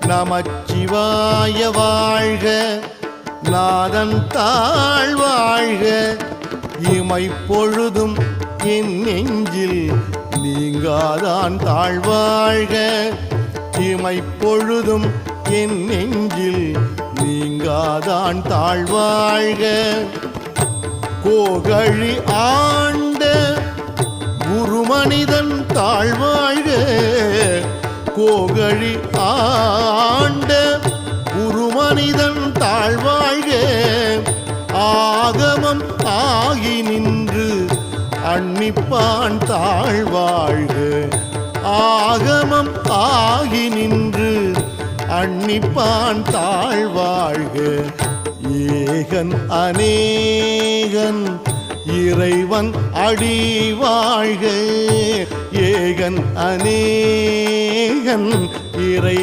நமச்சிவாய வாழ்க, நாதன் தாழ் வாழ்க, இமைப்பொழுதும் என் நெஞ்சில் நீங்காதான் தாழ்வாழ்க, இமைப்பொழுதும் என் நெஞ்சில் நீங்காதான் தாழ்வாழ்க. கோகழி ஆண்ட குருமனிதன் தாழ்வாழ்க, கோகழி ஆண்ட குருமனிதன் தாழ்வாழ்க, ஆகமம் ஆகி நின்று அன்னிப்பான் தாழ்வாழ்க, ஆகமம் ஆகி நின்று அன்னிப்பான் தாழ்வாழ்க. ஏகன் அநேகன் இறைவன் அடி வாழ்க, ஏகன் அநேகன் இறை